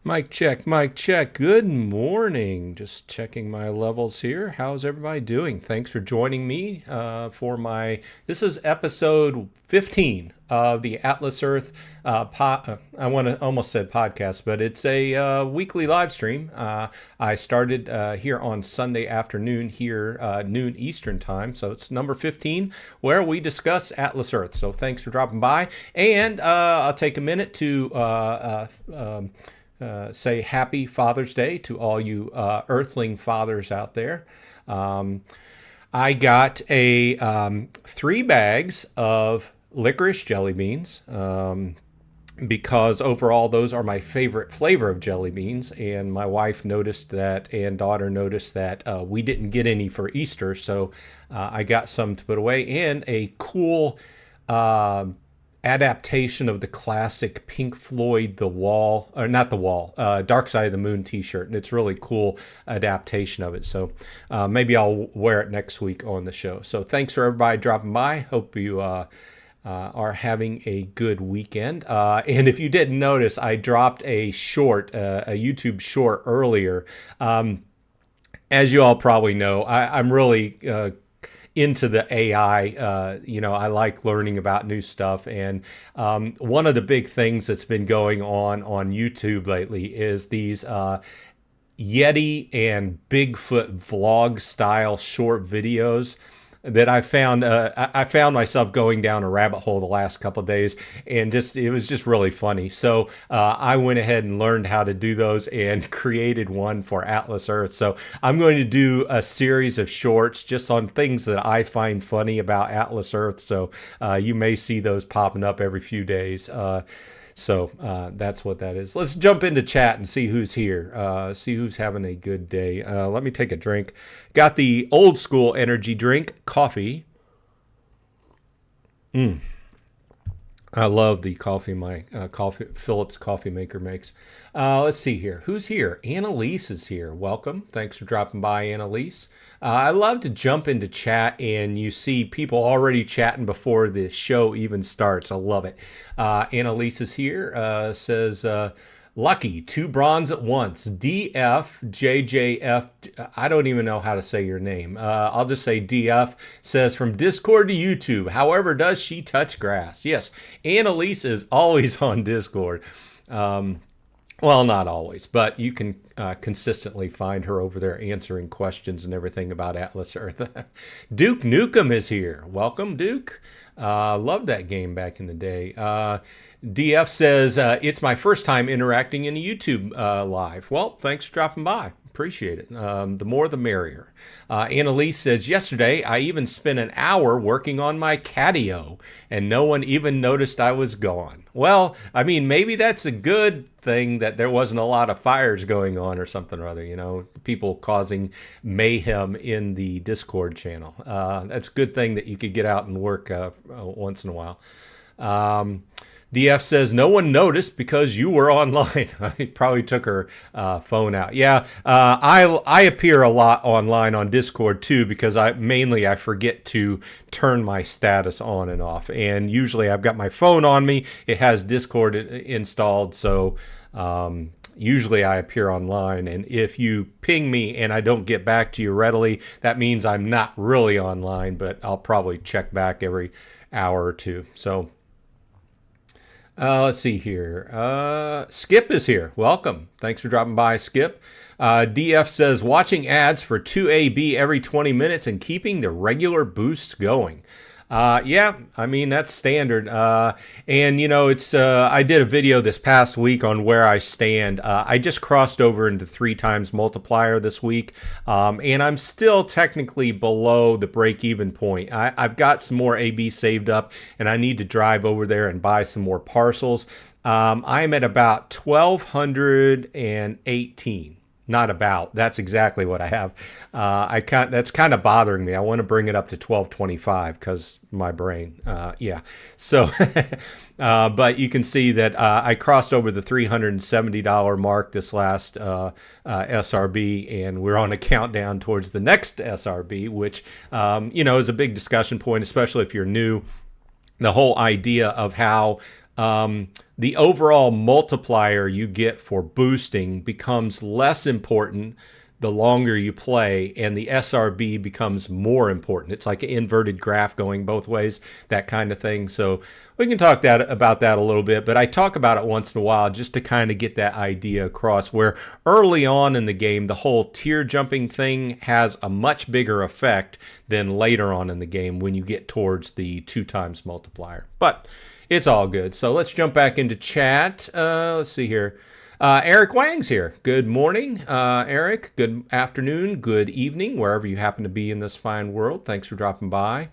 Mic check, mic check. Good morning. Just checking my levels here. How's everybody doing? Thanks for joining me for this is episode 15 of the Atlas Earth I want to almost said podcast, but it's a weekly live stream. I started here on Sunday afternoon here, noon Eastern time. So it's number 15 where we discuss Atlas Earth. So thanks for dropping by. And I'll take a minute to say happy Father's Day to all you Earthling fathers out there. I got a 3 bags of licorice jelly beans because overall those are my favorite flavor of jelly beans, and my wife noticed that and daughter noticed that we didn't get any for Easter, so I got some to put away, and a cool adaptation of the classic Pink Floyd The Wall, or not The Wall, Dark Side of the Moon t-shirt, and it's really cool adaptation of it. So maybe I'll wear it next week on the show. So thanks for everybody dropping by. Hope you are having a good weekend. And if you didn't notice, I dropped a short, a YouTube short earlier. As you all probably know, I'm really into the AI. I like learning about new stuff. And one of the big things that's been going on YouTube lately is these Yeti and Bigfoot vlog style short videos that I found. I found myself going down a rabbit hole the last couple of days, and it was just really funny. So I went ahead and learned how to do those and created one for Atlas Earth. So I'm going to do a series of shorts just on things that I find funny about Atlas Earth. So you may see those popping up every few days. So that's what that is. Let's jump into chat and see who's here. See who's having a good day. Let me take a drink. Got the old school energy drink, coffee. I love the coffee my Philips coffee maker makes. Let's see here. Who's here? Annalise is here. Welcome. Thanks for dropping by, Annalise. I love to jump into chat and you see people already chatting before the show even starts. I love it. Annalise is here. Says, Lucky, 2 bronze at once. DF, JJF, I don't even know how to say your name. I'll just say DF, says from Discord to YouTube. However, does she touch grass? Yes, Annalise is always on Discord. Well, not always, but you can consistently find her over there answering questions and everything about Atlas Earth. Duke Nukem is here. Welcome, Duke. Loved that game back in the day. DF says, it's my first time interacting in a YouTube live. Well, thanks for dropping by. Appreciate it. The more the merrier. Annalise says, yesterday I even spent an hour working on my catio and no one even noticed I was gone. Well, I mean, maybe that's a good thing that there wasn't a lot of fires going on or something or other, people causing mayhem in the Discord channel. That's a good thing that you could get out and work once in a while. DF says, no one noticed because you were online. He probably took her phone out. Yeah, I appear a lot online on Discord too because I forget to turn my status on and off. And usually I've got my phone on me. It has Discord installed, so usually I appear online. And if you ping me and I don't get back to you readily, that means I'm not really online, but I'll probably check back every hour or two. So let's see here. Skip is here. Welcome. Thanks for dropping by, Skip. DF says, watching ads for 2AB every 20 minutes and keeping the regular boosts going. Yeah, I mean, that's standard. And, it's I did a video this past week on where I stand. I just crossed over into 3 times multiplier this week, and I'm still technically below the break-even point. I've got some more AB saved up, and I need to drive over there and buy some more parcels. I'm at about 1,218. Not about. That's exactly what I have. That's kind of bothering me. I want to bring it up to 1225 because my brain. Yeah. So, but you can see that I crossed over the $370 mark this last SRB, and we're on a countdown towards the next SRB, which is a big discussion point, especially if you're new. The whole idea of how the overall multiplier you get for boosting becomes less important the longer you play, and the SRB becomes more important. It's like an inverted graph going both ways, that kind of thing. So we can talk about that a little bit, but I talk about it once in a while just to kind of get that idea across, where early on in the game, the whole tier jumping thing has a much bigger effect than later on in the game when you get towards the 2x multiplier. But it's all good. So let's jump back into chat. Let's see here. Eric Wang's here. Good morning, Eric. Good afternoon, good evening, wherever you happen to be in this fine world. Thanks for dropping by.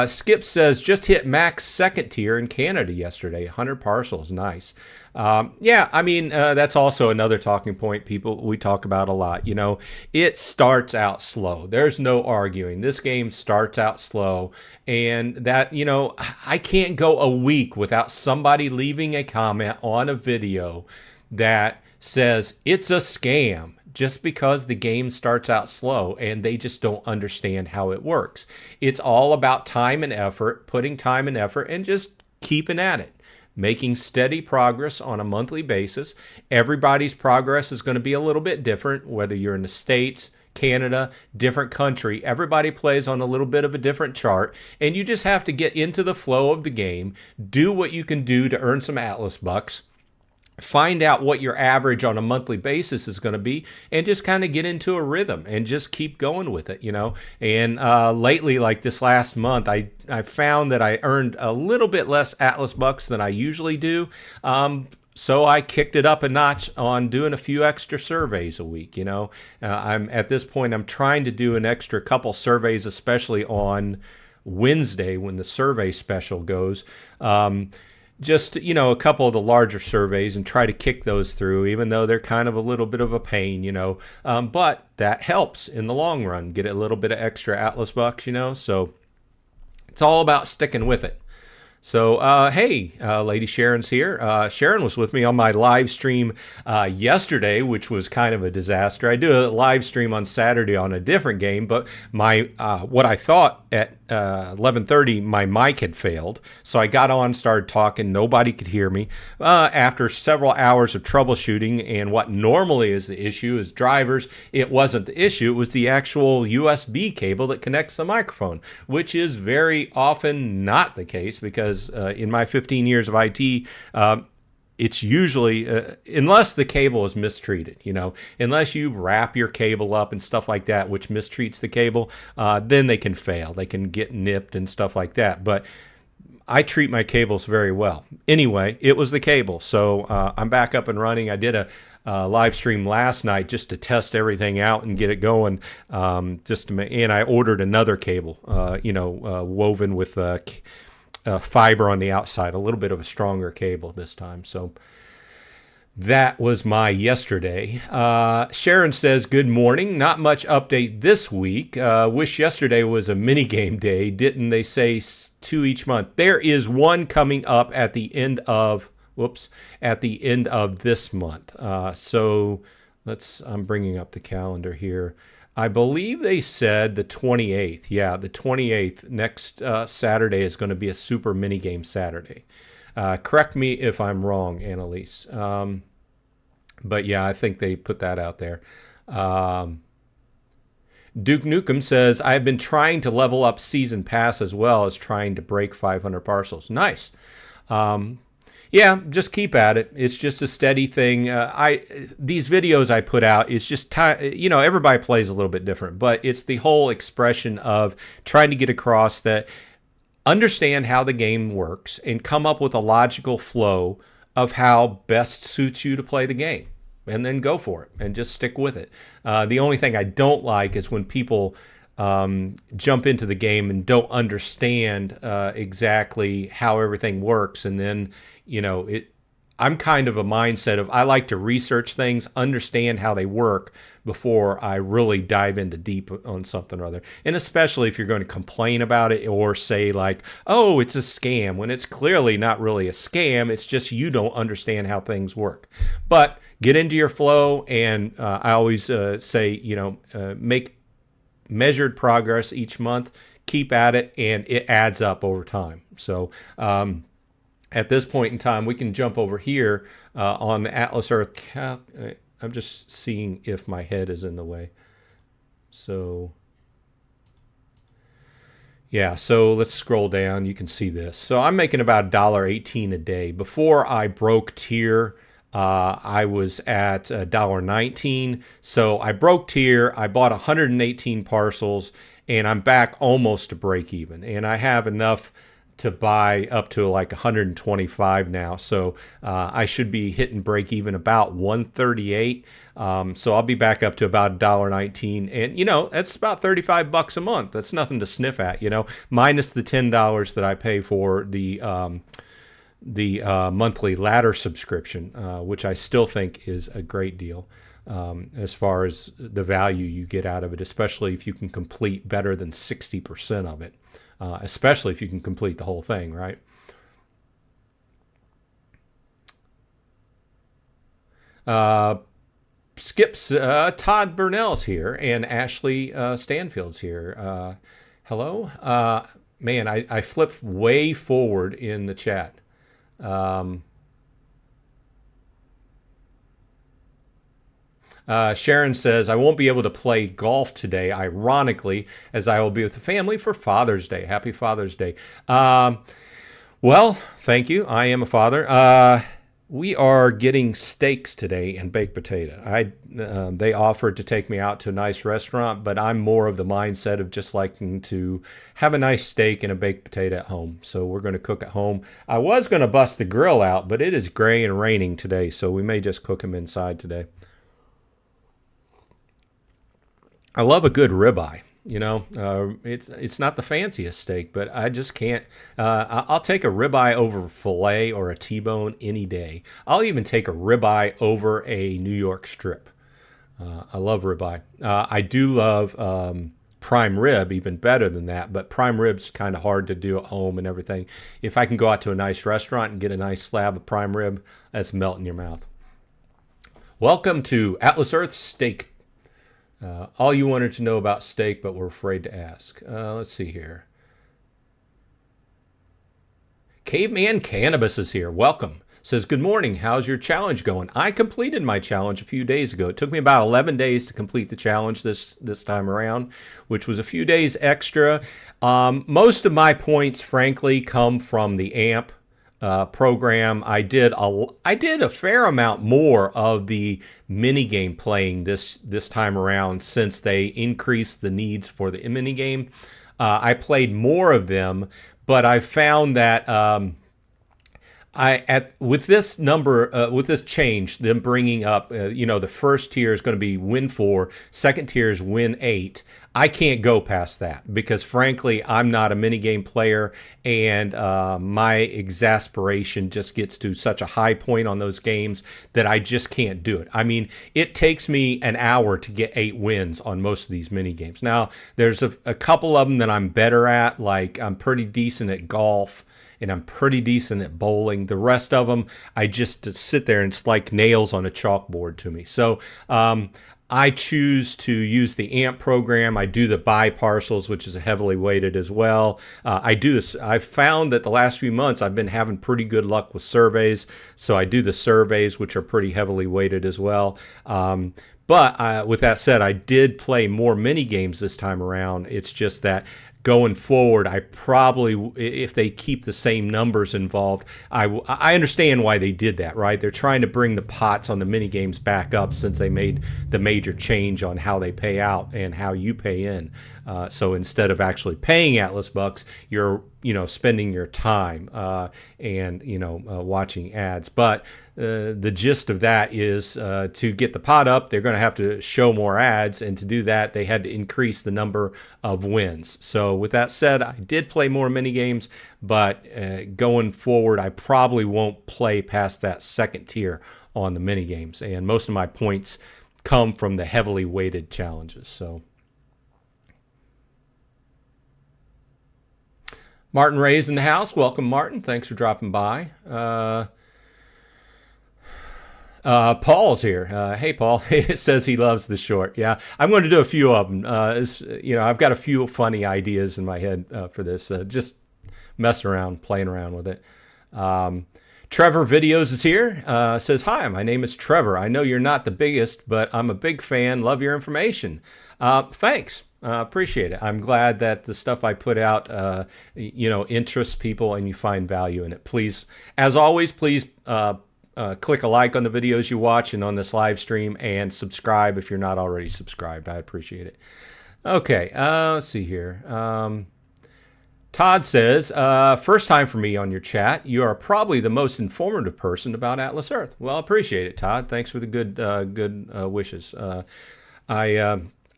Skip says, just hit max second tier in Canada yesterday. 100 parcels. Nice. Yeah, I mean, that's also another talking point we talk about a lot. You know, it starts out slow. There's no arguing. This game starts out slow. And that, you know, I can't go a week without somebody leaving a comment on a video that says it's a scam just because the game starts out slow and they just don't understand how it works. It's all about time and effort, putting time and effort, and just keeping at it, making steady progress on a monthly basis. Everybody's progress is going to be a little bit different, whether you're in the States, Canada, different country. Everybody plays on a little bit of a different chart, and you just have to get into the flow of the game, do what you can do to earn some Atlas bucks, find out what your average on a monthly basis is going to be, and just kind of get into a rhythm and just keep going with it, you know. And lately, like this last month, I found that I earned a little bit less Atlas bucks than I usually do. So I kicked it up a notch on doing a few extra surveys a week, you know. I'm at this point, I'm trying to do an extra couple surveys, especially on Wednesday when the survey special goes. Just, you know, a couple of the larger surveys and try to kick those through, even though they're kind of a little bit of a pain, you know. But that helps in the long run, get a little bit of extra Atlas bucks, you know. So it's all about sticking with it. So, hey, Lady Sharon's here. Sharon was with me on my live stream yesterday, which was kind of a disaster. I do a live stream on Saturday on a different game, but my what I thought at 11:30, my mic had failed. So I got on, started talking. Nobody could hear me. After several hours of troubleshooting, and what normally is the issue is drivers, it wasn't the issue. It was the actual USB cable that connects the microphone, which is very often not the case because in my 15 years of IT, it's usually, unless the cable is mistreated, you know, unless you wrap your cable up and stuff like that, which mistreats the cable, then they can fail. They can get nipped and stuff like that. But I treat my cables very well. Anyway, it was the cable. So I'm back up and running. I did a live stream last night just to test everything out and get it going. And I ordered another cable, woven with fiber on the outside, a little bit of a stronger cable this time. So that was my yesterday. Sharon says, good morning. Not much update this week. Wish yesterday was a mini game day. Didn't they say 2 each month? There is one coming up at the end of this month. So I'm bringing up the calendar here. I believe they said the 28th. Yeah, the 28th. Next Saturday is going to be a super minigame Saturday. Correct me if I'm wrong, Annalise. But yeah, I think they put that out there. Duke Nukem says, I've been trying to level up Season Pass as well as trying to break 500 parcels. Nice. Yeah, just keep at it. It's just a steady thing. These videos I put out, it's just everybody plays a little bit different, but it's the whole expression of trying to get across that understand how the game works and come up with a logical flow of how best suits you to play the game, and then go for it and just stick with it. The only thing I don't like is when people jump into the game and don't understand exactly how everything works, and then I'm kind of a mindset of I like to research things, understand how they work before I really dive into deep on something or other. And especially if you're going to complain about it or say like, oh, it's a scam, when it's clearly not really a scam. It's just you don't understand how things work. But get into your flow, and I always say, make measured progress each month, keep at it, and it adds up over time. So at this point in time, we can jump over here on the Atlas Earth. I'm just seeing if my head is in the way. So, yeah, so let's scroll down. You can see this. So I'm making about $1.18 a day. Before I broke tier, I was at $1.19. So I broke tier. I bought 118 parcels, and I'm back almost to break even. And I have enough to buy up to like 125 now. So I should be hitting break even about 138. So I'll be back up to about $1.19. And, you know, that's about 35 bucks a month. That's nothing to sniff at, you know, minus the $10 that I pay for the monthly ladder subscription, which I still think is a great deal as far as the value you get out of it, especially if you can complete better than 60% of it. Especially if you can complete the whole thing, right? Skips, Todd Burnell's here, and Ashley Stanfield's here. Hello? Man, I flipped way forward in the chat. Sharon says, I won't be able to play golf today, ironically, as I will be with the family for Father's Day. Happy Father's Day. Well, thank you. I am a father. We are getting steaks today and baked potato. They offered to take me out to a nice restaurant, but I'm more of the mindset of just liking to have a nice steak and a baked potato at home. So we're going to cook at home. I was going to bust the grill out, but it is gray and raining today, so we may just cook them inside today. I love a good ribeye. You know, it's not the fanciest steak, but I just can't. I'll take a ribeye over filet or a T-bone any day. I'll even take a ribeye over a New York strip. I love ribeye. I do love prime rib, even better than that, but prime rib's kind of hard to do at home and everything. If I can go out to a nice restaurant and get a nice slab of prime rib, that's melting your mouth. Welcome to Atlas Earth Steak. All you wanted to know about steak, but were afraid to ask. Let's see here. Caveman Cannabis is here. Welcome. Says, good morning. How's your challenge going? I completed my challenge a few days ago. It took me about 11 days to complete the challenge this time around, which was a few days extra. Most of my points, frankly, come from the AMP program. I did a fair amount more of the mini game playing this time around since they increased the needs for the mini game. I played more of them, but I found that with this change, them bringing up, the first tier is going to be win 4, second tier is win 8. I can't go past that because, frankly, I'm not a minigame player, and my exasperation just gets to such a high point on those games that I just can't do it. I mean, it takes me an hour to get 8 wins on most of these minigames. Now, there's a couple of them that I'm better at, like I'm pretty decent at golf, and I'm pretty decent at bowling. The rest of them, I just sit there and it's like nails on a chalkboard to me. So I choose to use the AMP program. I do the buy parcels, which is heavily weighted as well. I do this. I've found that the last few months I've been having pretty good luck with surveys. So I do the surveys, which are pretty heavily weighted as well. But with that said, I did play more mini games this time around. It's just that going forward, I probably, if they keep the same numbers involved, I understand why they did that, right? They're trying to bring the pots on the mini games back up since they made the major change on how they pay out and how you pay in. So instead of actually paying Atlas bucks, you're spending your time and watching ads. But the gist of that is to get the pot up, they're going to have to show more ads, and to do that, they had to increase the number of wins. So with that said, I did play more mini games, but going forward, I probably won't play past that second tier on the mini games, and most of my points come from the heavily weighted challenges. So. Martin Ray's in the house. Welcome, Martin. Thanks for dropping by. Paul's here. Hey, Paul. It says he loves the short. Yeah, I'm going to do a few of them. I've got a few funny ideas in my head for this. Just messing around, playing around with it. Trevor Videos is here. Says, hi, my name is Trevor. I know you're not the biggest, but I'm a big fan. Love your information. Thanks. Appreciate it. I'm glad that the stuff I put out, interests people and you find value in it. Please, as always, please click a like on the videos you watch and on this live stream, and subscribe if you're not already subscribed. I appreciate it. Okay, let's see here. Todd says, first time for me on your chat. You are probably the most informative person about Atlas Earth. Well, appreciate it, Todd. Thanks for the good wishes.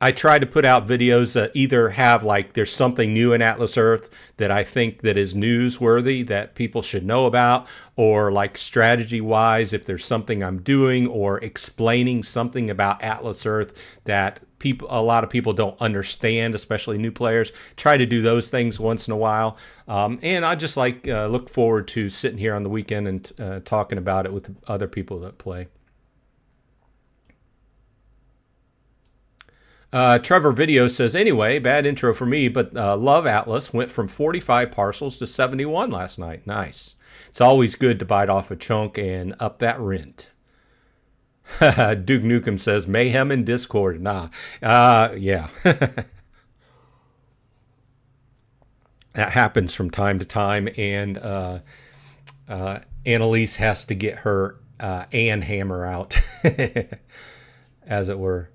I try to put out videos that either have like there's something new in Atlas Earth that I think that is newsworthy that people should know about, or like strategy wise, if there's something I'm doing or explaining something about Atlas Earth that a lot of people don't understand, especially new players. Try to do those things once in a while. And I just look forward to sitting here on the weekend and talking about it with other people that play. Trevor Video says, anyway, bad intro for me, but love Atlas. Went from 45 parcels to 71 last night. Nice. It's always good to bite off a chunk and up that rent. Duke Nukem says, mayhem in Discord. Nah. Yeah. That happens from time to time, and Annalise has to get her and hammer out, as it were.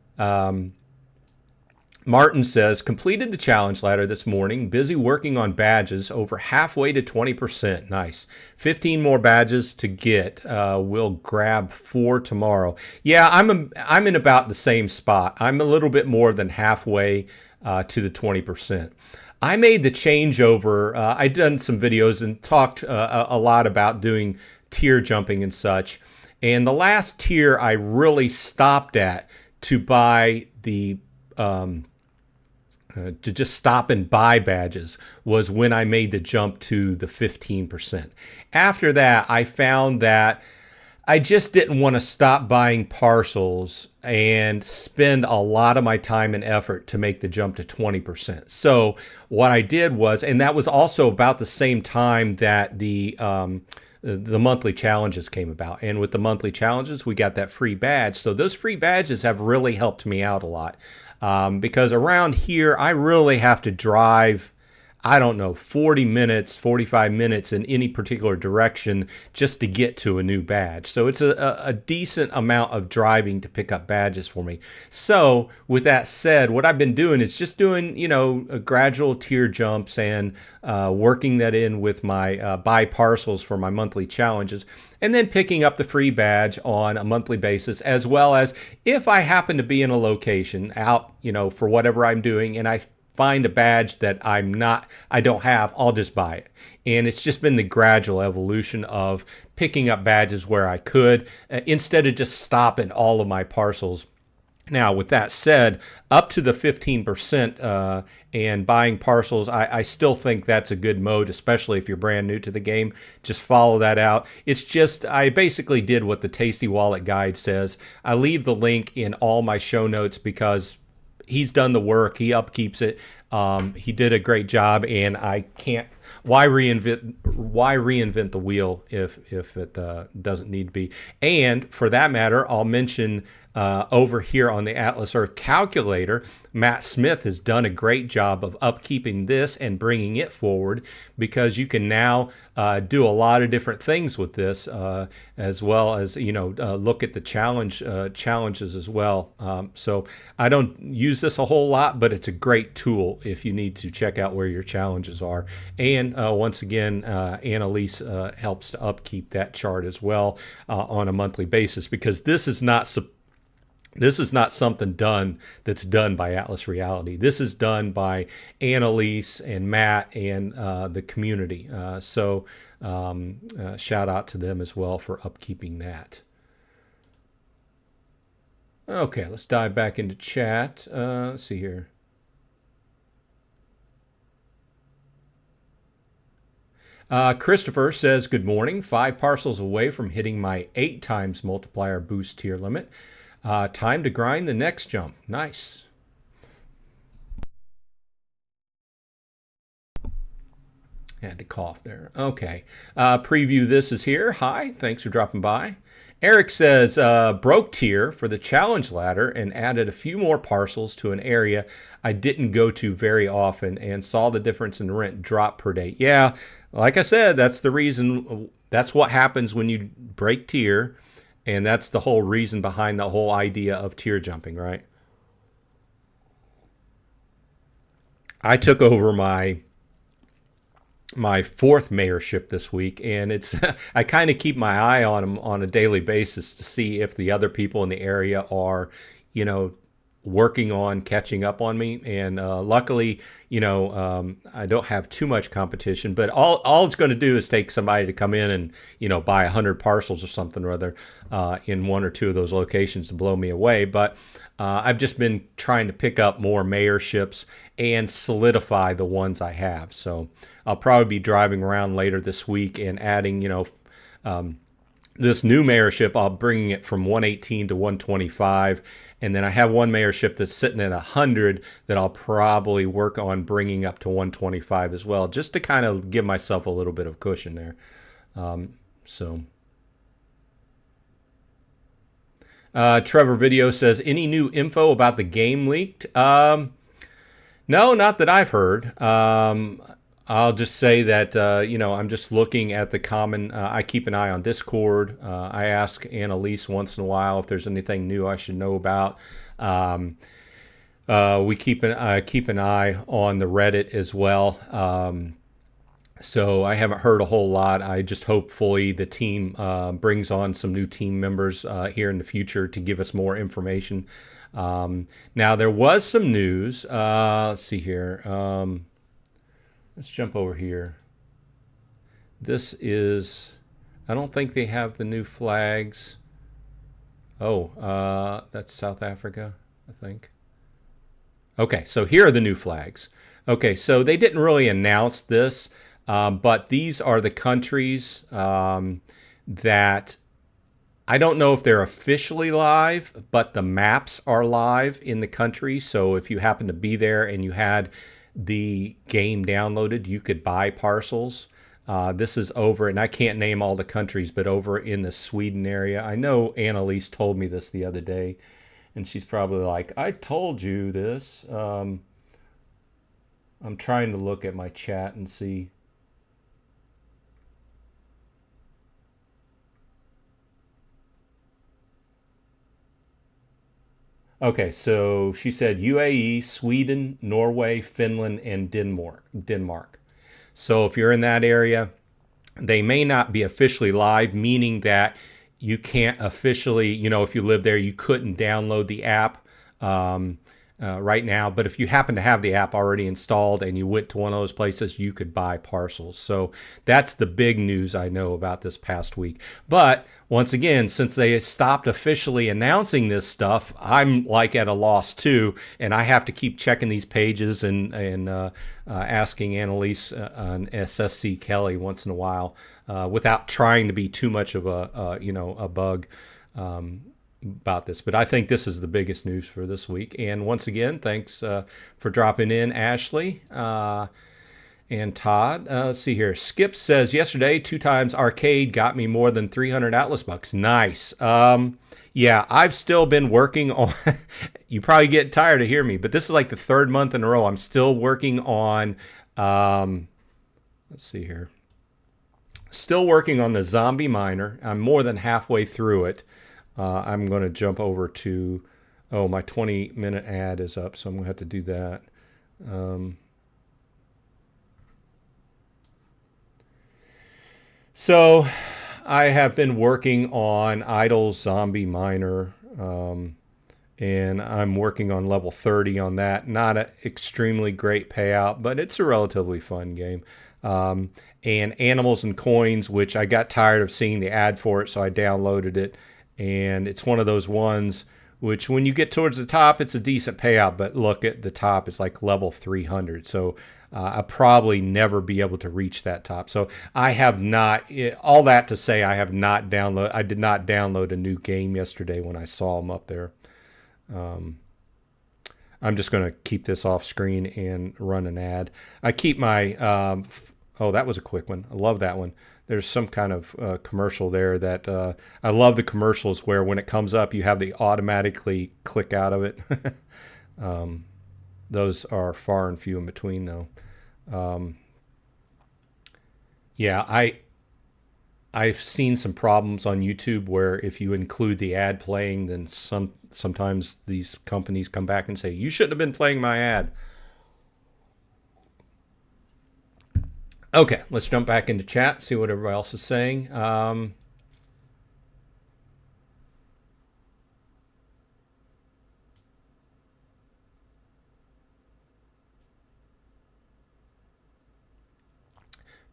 Martin says, completed the challenge ladder this morning. Busy working on badges, over halfway to 20%. Nice. 15 more badges to get. We'll grab 4 tomorrow. Yeah, I'm in about the same spot. I'm a little bit more than halfway to the 20%. I made the changeover. I'd done some videos and talked a lot about doing tier jumping and such. And the last tier I really stopped at to buy the to just stop and buy badges was when I made the jump to the 15%. After that, I found that I just didn't want to stop buying parcels and spend a lot of my time and effort to make the jump to 20%. So what I did was, and that was also about the same time that the monthly challenges came about. And with the monthly challenges, we got that free badge. So those free badges have really helped me out a lot. Because around here, I really have to drive, I don't know, 40 minutes, 45 minutes in any particular direction just to get to a new badge. So it's a decent amount of driving to pick up badges for me. So with that said, what I've been doing is just doing, gradual tier jumps and working that in with my buy parcels for my monthly challenges, and then picking up the free badge on a monthly basis, as well as if I happen to be in a location out, for whatever I'm doing, and I find a badge that I don't have, I'll just buy it. And it's just been the gradual evolution of picking up badges where I could, instead of just stopping all of my parcels. Now, with that said, up to the 15% and buying parcels, I still think that's a good mode, especially if you're brand new to the game. Just follow that out. It's just, I basically did what the Tasty Wallet Guide says. I leave the link in all my show notes because he's done the work. He upkeeps it. He did a great job, and I can't. Why reinvent the wheel if it doesn't need to be? And for that matter, I'll mention over here on the Atlas Earth calculator, Matt Smith has done a great job of upkeeping this and bringing it forward, because you can now do a lot of different things with this, as well as look at the challenges as well. So I don't use this a whole lot, but it's a great tool if you need to check out where your challenges are. And once again, Annalise helps to upkeep that chart as well on a monthly basis, because this is not something that's done by Atlas Reality. This is done by Annalise and Matt and the community. So shout out to them as well for upkeeping that. Okay, let's dive back into chat. Let's see here. Christopher says, good morning. 5 parcels away from hitting my 8 times multiplier boost tier limit. Time to grind the next jump. Nice. Had to cough there. Okay. Preview this is here. Hi. Thanks for dropping by. Eric says, broke tier for the challenge ladder and added a few more parcels to an area I didn't go to very often and saw the difference in rent drop per day. Yeah, like I said, that's the reason. That's what happens when you break tier. And that's the whole reason behind the whole idea of tier jumping, right? I took over my fourth mayorship this week, and it's I kind of keep my eye on them on a daily basis to see if the other people in the area are, you know, working on catching up on me. And luckily, you know, I don't have too much competition, but all it's going to do is take somebody to come in and, you know, buy 100 parcels or something or other in one or two of those locations to blow me away. But I've just been trying to pick up more mayorships and solidify the ones I have. So I'll probably be driving around later this week and adding, you know, this new mayorship. I'll bring it from 118 to 125. And then I have one mayorship that's sitting at 100 that I'll probably work on bringing up to 125 as well, just to kind of give myself a little bit of cushion there. Trevor Video says, any new info about the game leaked? No, not that I've heard. I'll just say that, you know, I'm just looking at the common, I keep an eye on Discord. I ask Annalise once in a while if there's anything new I should know about. We keep an eye on the Reddit as well. So I haven't heard a whole lot. I just hopefully the team brings on some new team members here in the future to give us more information. Now, there was some news. Let's see here. Let's jump over here. This is, I don't think they have the new flags. Oh, that's South Africa, I think. Okay, so here are the new flags. Okay, so they didn't really announce this, but these are the countries that I don't know if they're officially live, but the maps are live in the country. So if you happen to be there and you had the game downloaded, you could buy parcels. This is over, and I can't name all the countries, but over in the Sweden area. I know Annalise told me this the other day, and she's probably like, I told you this. I'm trying to look at my chat and see. Okay, so she said UAE, Sweden, Norway, Finland, and Denmark. So if you're in that area, they may not be officially live, meaning that you can't officially, you know, if you live there, you couldn't download the app right now. But if you happen to have the app already installed and you went to one of those places, you could buy parcels. So that's the big news I know about this past week. But once again, since they stopped officially announcing this stuff, I'm like at a loss too, and I have to keep checking these pages and asking Annalise and SSC Kelly once in a while without trying to be too much of a bug about this. But I think this is the biggest news for this week. And once again, thanks for dropping in, Ashley. And Todd, let's see here. Skip says, yesterday, 2 times arcade got me more than 300 Atlas bucks. Nice. Yeah, I've still been working on, you probably get tired of hearing me, but this is like the 3rd month in a row. I'm still working on, let's see here. Still working on the zombie miner. I'm more than halfway through it. I'm going to jump over to, my 20-minute ad is up, so I'm going to have to do that. So I have been working on Idle Zombie Miner, and I'm working on level 30 on that. Not an extremely great payout, but it's a relatively fun game. And Animals and Coins, which I got tired of seeing the ad for it, so I downloaded it. And it's one of those ones which when you get towards the top, it's a decent payout. But look at the top, it's like level 300. So I'll probably never be able to reach that top. So I have not, all that to say, I did not download a new game yesterday when I saw them up there. I'm just going to keep this off screen and run an ad. I keep my Oh, that was a quick one. I love that one. There's some kind of commercial there that I love the commercials where when it comes up, you have the automatically click out of it. Those are far and few in between, though. Yeah, I've seen some problems on YouTube where if you include the ad playing, then sometimes these companies come back and say, you shouldn't have been playing my ad. Okay, let's jump back into chat, see what everybody else is saying.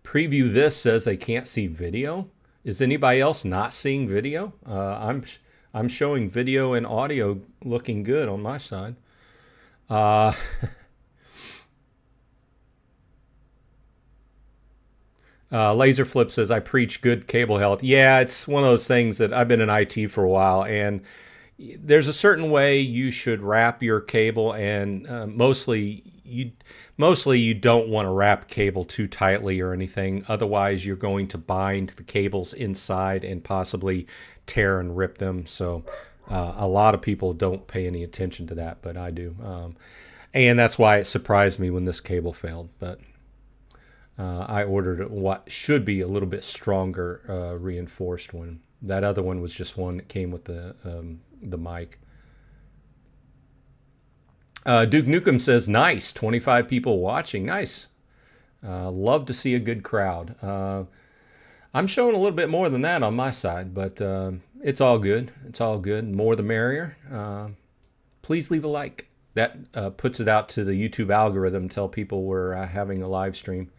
Preview this says they can't see video. Is anybody else not seeing video? I'm showing video and audio looking good on my side. Laserflip says, I preach good cable health. Yeah, it's one of those things that I've been in IT for a while, and there's a certain way you should wrap your cable, and mostly you don't want to wrap cable too tightly or anything. Otherwise, you're going to bind the cables inside and possibly tear and rip them. So a lot of people don't pay any attention to that, but I do. And that's why it surprised me when this cable failed. But I ordered what should be a little bit stronger reinforced one. That other one was just one that came with the mic. Duke Nukem says, nice, 25 people watching. Nice. Love to see a good crowd. I'm showing a little bit more than that on my side, but it's all good. It's all good. More the merrier. Please leave a like. That puts it out to the YouTube algorithm, tell people we're having a live stream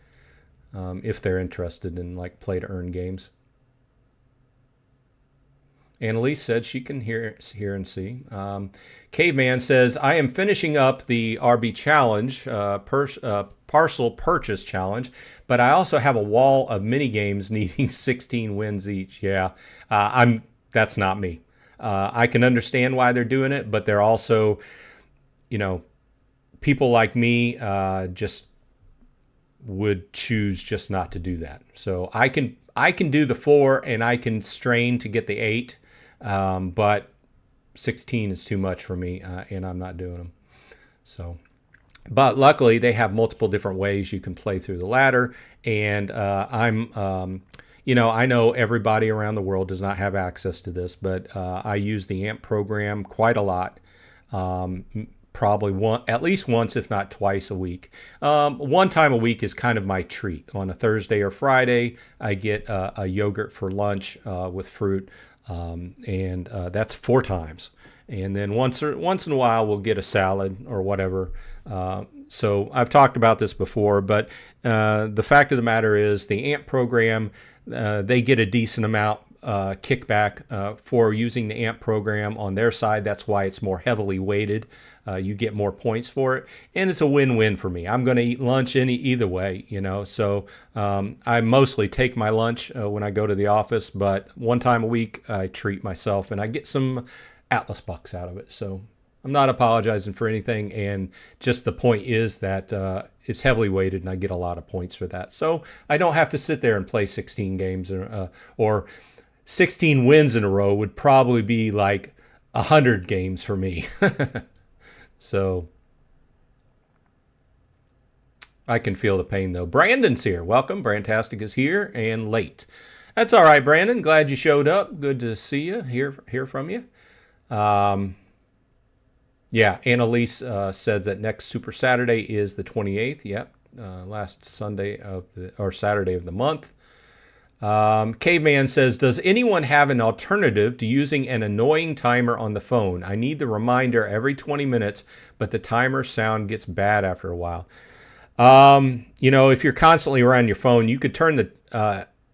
if they're interested in like play to earn games. Annalise said she can hear and see. Caveman says, I am finishing up the RB challenge, parcel purchase challenge, but I also have a wall of mini games needing 16 wins each. Yeah, that's not me. I can understand why they're doing it, but they're also, people like me just would choose just not to do that. So I can do the 4 and I can strain to get the 8. But 16 is too much for me, and I'm not doing them. So, but luckily they have multiple different ways you can play through the ladder, and I know everybody around the world does not have access to this, but I use the AMP program quite a lot. Probably at least once, if not twice a week. One time a week is kind of my treat. On a Thursday or Friday, I get a yogurt for lunch with fruit. And that's 4 times. And then once in a while, we'll get a salad or whatever. So I've talked about this before, but the fact of the matter is the AMP program, they get a decent amount kickback for using the AMP program on their side. That's why it's more heavily weighted. You get more points for it, and it's a win-win for me. I'm going to eat lunch either way, So I mostly take my lunch when I go to the office, but one time a week I treat myself, and I get some Atlas bucks out of it. So I'm not apologizing for anything, and just the point is that it's heavily weighted, and I get a lot of points for that. So I don't have to sit there and play 16 games, or 16 wins in a row would probably be like 100 games for me. So I can feel the pain, though. Brandon's here. Welcome. Brandtastic is here and late. That's all right, Brandon. Glad you showed up. Good to see you, hear from you. Yeah, Annalise said that next Super Saturday is the 28th. Yep, last Saturday of the month. Caveman says, does anyone have an alternative to using an annoying timer on the phone? I need the reminder every 20 minutes, but the timer sound gets bad after a while. If you're constantly around your phone, you could turn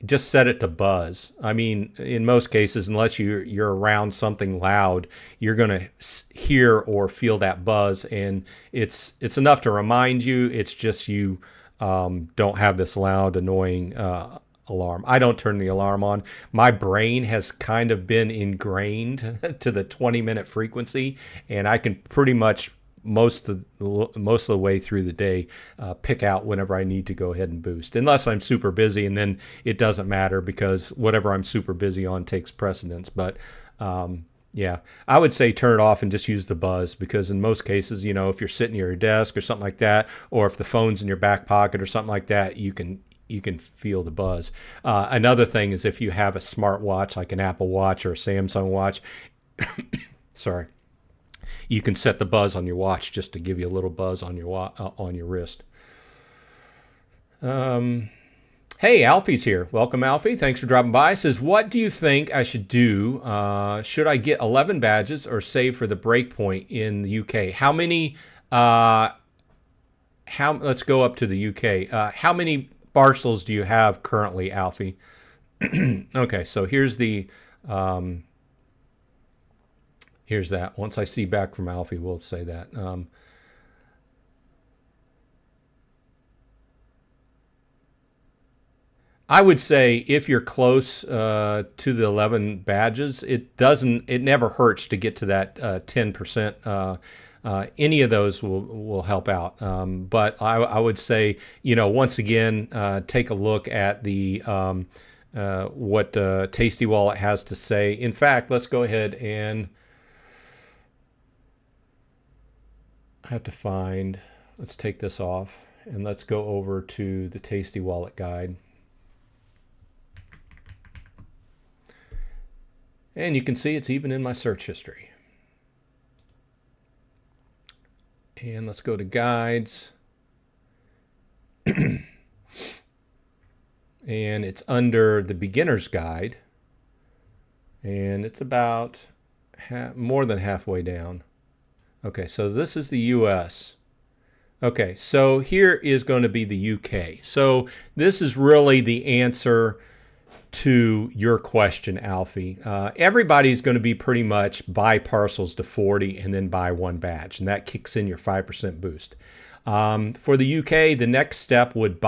just set it to buzz. I mean, in most cases, unless you're around something loud, you're going to hear or feel that buzz, and it's enough to remind you. It's just you don't have this loud, annoying alarm. I don't turn the alarm on. My brain has kind of been ingrained to the 20-minute frequency, and I can pretty much most of the way through the day, pick out whenever I need to go ahead and boost, unless I'm super busy, and then it doesn't matter because whatever I'm super busy on takes precedence. But yeah, I would say turn it off and just use the buzz, because in most cases, you know, if you're sitting at your desk or something like that, or if the phone's in your back pocket or something like that, you can feel the buzz. Another thing is if you have a smart watch like an Apple Watch or a Samsung Watch, sorry, you can set the buzz on your watch just to give you a little buzz on your wrist. Hey, Alfie's here. Welcome, Alfie. Thanks for dropping by. Says, what do you think I should do? Should I get 11 badges or save for the breakpoint in the UK? How many? Let's go up to the UK. How many parcels do you have currently, Alfie? Okay, so here's the here's that. Once I see back from Alfie, we'll say that. I would say if you're close to the 11 badges, it never hurts to get to that 10%. Any of those will help out. But I would say, you know, once again, take a look at the what Tasty Wallet has to say. In fact, let's go ahead and I have to find. Let's take this off and let's go over to the Tasty Wallet guide. And you can see it's even in my search history. And let's go to guides. And it's under the beginner's guide. And it's about more than halfway down. Okay, so this is the US. Okay, so here is going to be the UK. So this is really the answer to your question, Alfie. Everybody's going to be pretty much buy parcels to 40 and then buy one badge, and that kicks in your 5% boost. For the UK, the next step would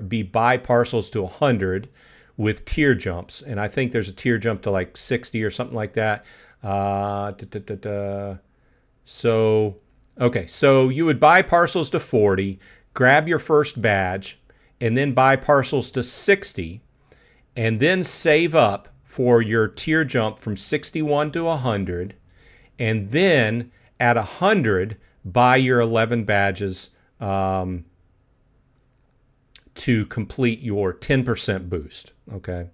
be buy parcels to 100 with tier jumps, and I think there's a tier jump to like 60 or something like that. So, okay, so you would buy parcels to 40, grab your first badge, and then buy parcels to 60, and then save up for your tier jump from 61 to 100, and then at 100 buy your 11 badges to complete your 10% boost, okay?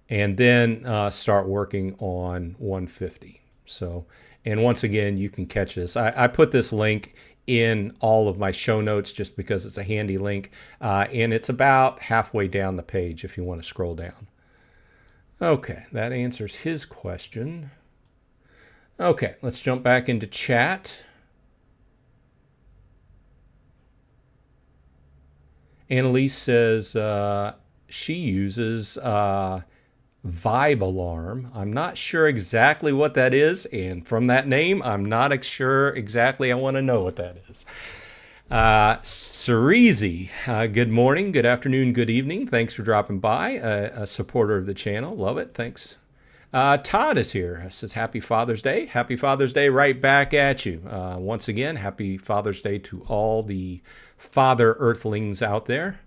And then start working on 150. So, and once again, you can catch this. I put this link in all of my show notes just because it's a handy link, and it's about halfway down the page if you want to scroll down. Okay, that answers his question. Okay, let's jump back into chat. Annalise says she uses Vibe Alarm. I'm not sure exactly what that is, and from that name, I'm not sure exactly I want to know what that is. Cerezi, good morning, good afternoon, good evening. Thanks for dropping by. A supporter of the channel. Love it. Thanks. Todd is here. Says happy Father's Day. Happy Father's Day right back at you. Once again, happy Father's Day to all the father earthlings out there.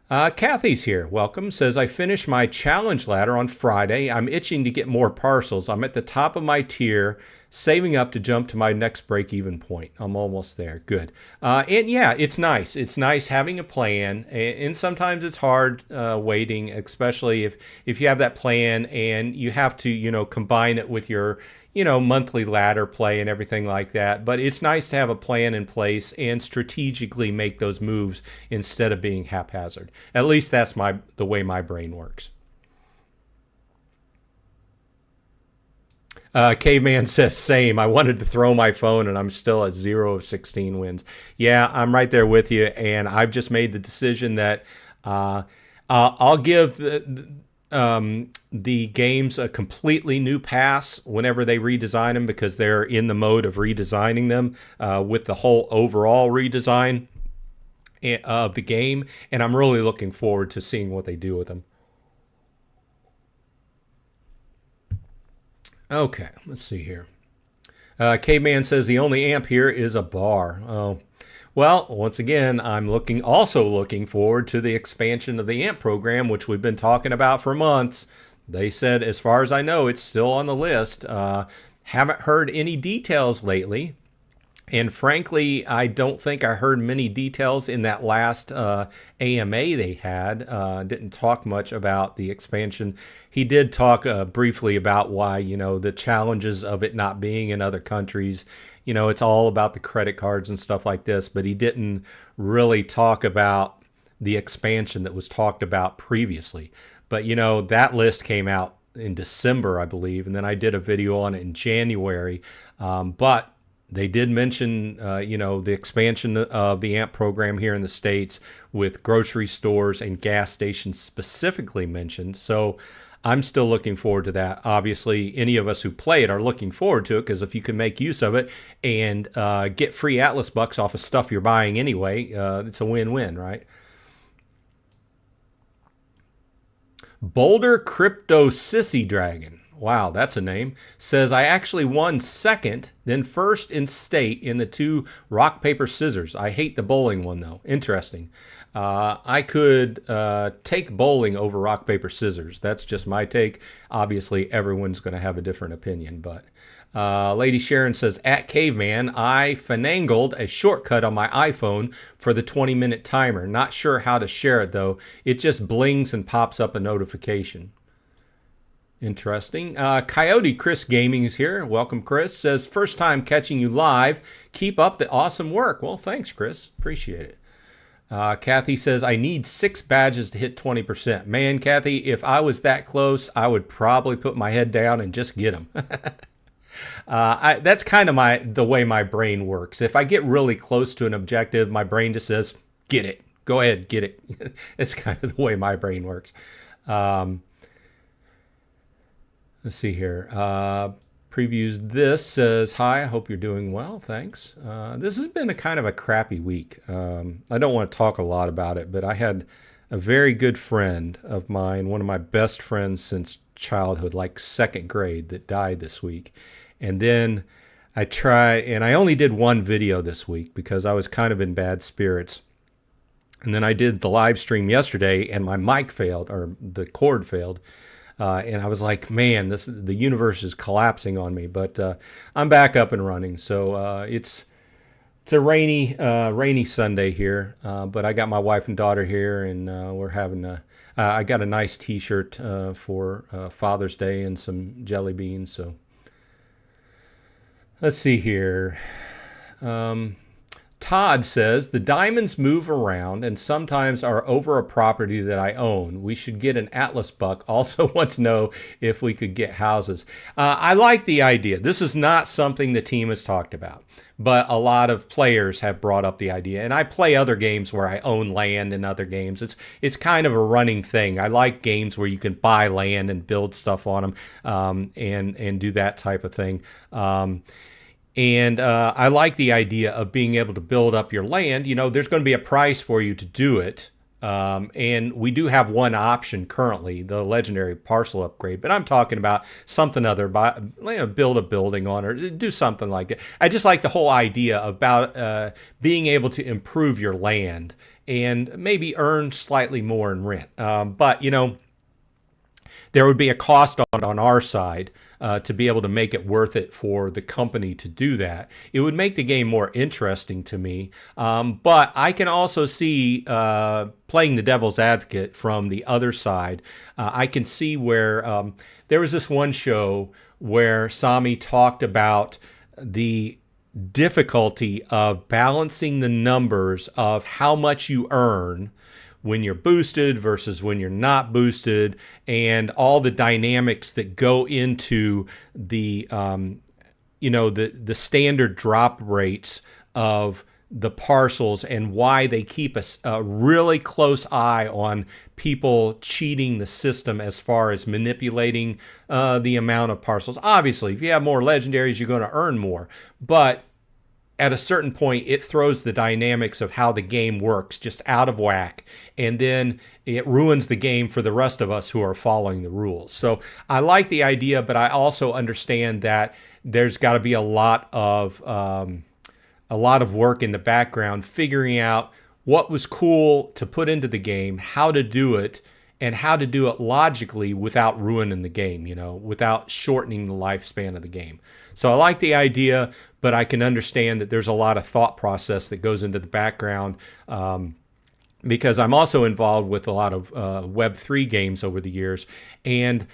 Kathy's here. Welcome. Says, I finished my challenge ladder on Friday. I'm itching to get more parcels. I'm at the top of my tier, saving up to jump to my next break-even point. I'm almost there. Good. And yeah, it's nice. It's nice having a plan. And sometimes it's hard waiting, especially if you have that plan and you have to, you know, combine it with your, you know, monthly ladder play and everything like that. But it's nice to have a plan in place and strategically make those moves instead of being haphazard. At least that's the way my brain works. Caveman says, same. I wanted to throw my phone and I'm still at 0 of 16 wins. Yeah, I'm right there with you. And I've just made the decision that I'll give the games a completely new pass whenever they redesign them, because they're in the mode of redesigning them with the whole overall redesign of the game. And I'm really looking forward to seeing what they do with them. Okay, let's see here. Caveman says the only amp here is a bar. Oh, well, once again, I'm also looking forward to the expansion of the AMP program, which we've been talking about for months. They said, as far as I know, it's still on the list. Haven't heard any details lately. And frankly, I don't think I heard many details in that last AMA they had. Didn't talk much about the expansion. He did talk briefly about why, the challenges of it not being in other countries. It's all about the credit cards and stuff like this, but he didn't really talk about the expansion that was talked about previously. But, that list came out in December, I believe, and then I did a video on it in January. But they did mention, the expansion of the AMP program here in the States with grocery stores and gas stations specifically mentioned. So I'm still looking forward to that. Obviously, any of us who play it are looking forward to it because if you can make use of it and get free Atlas bucks off of stuff you're buying anyway, it's a win-win, right? Boulder Crypto Sissy Dragon. Wow, that's a name. Says, I actually won second, then first in state in the 2 rock, paper, scissors. I hate the bowling one, though. Interesting. I could take bowling over rock, paper, scissors. That's just my take. Obviously, everyone's going to have a different opinion. But Lady Sharon says, at Caveman, I finangled a shortcut on my iPhone for the 20-minute timer. Not sure how to share it, though. It just blings and pops up a notification. Interesting. Coyote Chris Gaming is here. Welcome, Chris. Says, first time catching you live. Keep up the awesome work. Well, thanks, Chris. Appreciate it. Kathy says, I need 6 badges to hit 20%. Man, Kathy, if I was that close, I would probably put my head down and just get them. That's kind of the way my brain works. If I get really close to an objective, my brain just says, get it. Go ahead, get it. It's kind of the way my brain works. Let's see here. Previews this says, hi, I hope you're doing well. Thanks. This has been a kind of a crappy week. I don't want to talk a lot about it, but I had a very good friend of mine, one of my best friends since childhood, like 2nd grade, that died this week. And then I only did one video this week because I was kind of in bad spirits. And then I did the live stream yesterday and my mic failed, or the cord failed. And I was like, man, the universe is collapsing on me. But I'm back up and running. So it's a rainy Sunday here. But I got my wife and daughter here, and we're having I got a nice T-shirt for Father's Day and some jelly beans. So let's see here. Todd says, the diamonds move around and sometimes are over a property that I own. We should get an Atlas buck. Also want to know if we could get houses. I like the idea. This is not something the team has talked about, but a lot of players have brought up the idea. And I play other games where I own land in other games. It's kind of a running thing. I like games where you can buy land and build stuff on them and do that type of thing. And I like the idea of being able to build up your land. There's going to be a price for you to do it. And we do have one option currently, the legendary parcel upgrade. But I'm talking about something other, build a building on or do something like that. I just like the whole idea about being able to improve your land and maybe earn slightly more in rent. But there would be a cost on our side to be able to make it worth it for the company to do that. It would make the game more interesting to me. But I can also see playing the devil's advocate from the other side. I can see where there was this one show where Sami talked about the difficulty of balancing the numbers of how much you earn when you're boosted versus when you're not boosted, and all the dynamics that go into the the standard drop rates of the parcels and why they keep a really close eye on people cheating the system as far as manipulating the amount of parcels. Obviously, if you have more legendaries, you're going to earn more, but at a certain point, it throws the dynamics of how the game works just out of whack. And then it ruins the game for the rest of us who are following the rules. So I like the idea, but I also understand that there's got to be a lot of work in the background figuring out what was cool to put into the game, how to do it, and how to do it logically without ruining the game, without shortening the lifespan of the game. So I like the idea, but I can understand that there's a lot of thought process that goes into the background, because I'm also involved with a lot of Web3 games over the years. And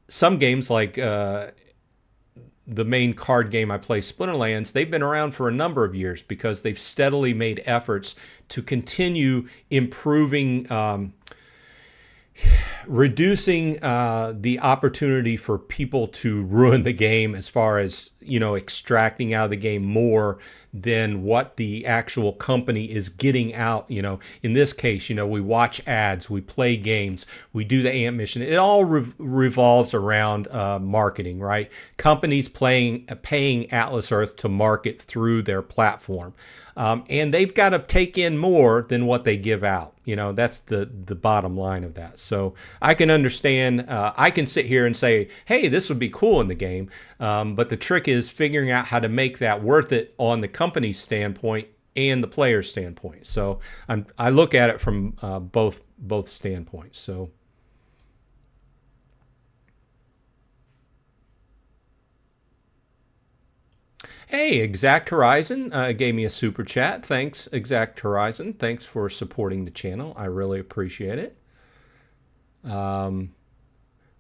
some games like the main card game I play, Splinterlands, they've been around for a number of years because they've steadily made efforts to continue improving, reducing the opportunity for people to ruin the game as far as, extracting out of the game more than what the actual company is getting out. In this case, we watch ads, we play games, we do the AMP mission. It all revolves around marketing, right? Companies paying Atlas Earth to market through their platform. And they've got to take in more than what they give out. That's the bottom line of that. So I can understand, I can sit here and say, hey, this would be cool in the game. But the trick is figuring out how to make that worth it on the company's standpoint and the player's standpoint. So I look at it from both standpoints. So. Hey, Exact Horizon gave me a super chat. Thanks, Exact Horizon. Thanks for supporting the channel. I really appreciate it.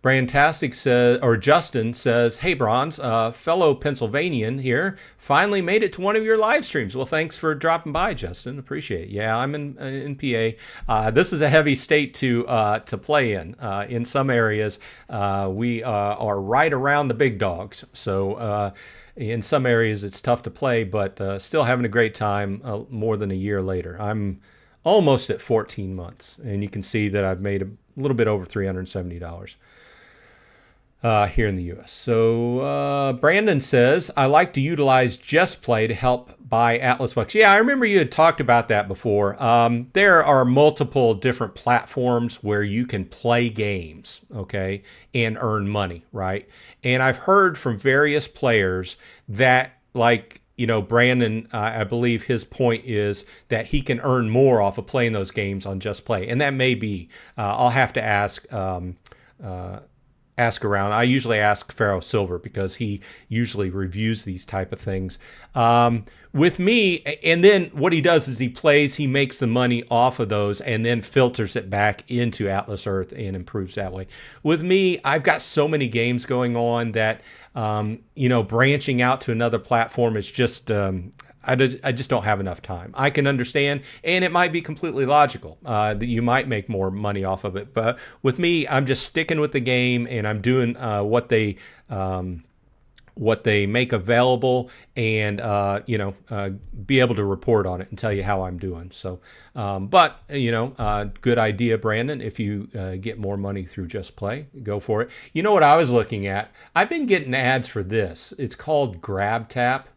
Brandtastic says, or Justin says, hey, Bronze, fellow Pennsylvanian here, finally made it to one of your live streams. Well, thanks for dropping by, Justin. Appreciate it. Yeah, I'm in PA. This is a heavy state to play in. In some areas, we are right around the big dogs. So in some areas, it's tough to play, but still having a great time more than a year later. I'm almost at 14 months, and you can see that I've made a little bit over $370. Here in the U.S. So Brandon says, I like to utilize Just Play to help buy Atlas Bucks. Yeah, I remember you had talked about that before. There are multiple different platforms where you can play games, okay, and earn money, right? And I've heard from various players that, like, Brandon, I believe his point is that he can earn more off of playing those games on Just Play. And that may be. I'll have to ask around. I usually ask Pharaoh Silver because he usually reviews these type of things. With me, and then what he does is he makes the money off of those and then filters it back into Atlas Earth and improves that way. With me, I've got so many games going on that, branching out to another platform is just, I just don't have enough time. I can understand, and it might be completely logical that you might make more money off of it. But with me, I'm just sticking with the game, and I'm doing what they make available, and be able to report on it and tell you how I'm doing. So, good idea, Brandon. If you get more money through Just Play, go for it. You know what I was looking at? I've been getting ads for this. It's called GrabTap.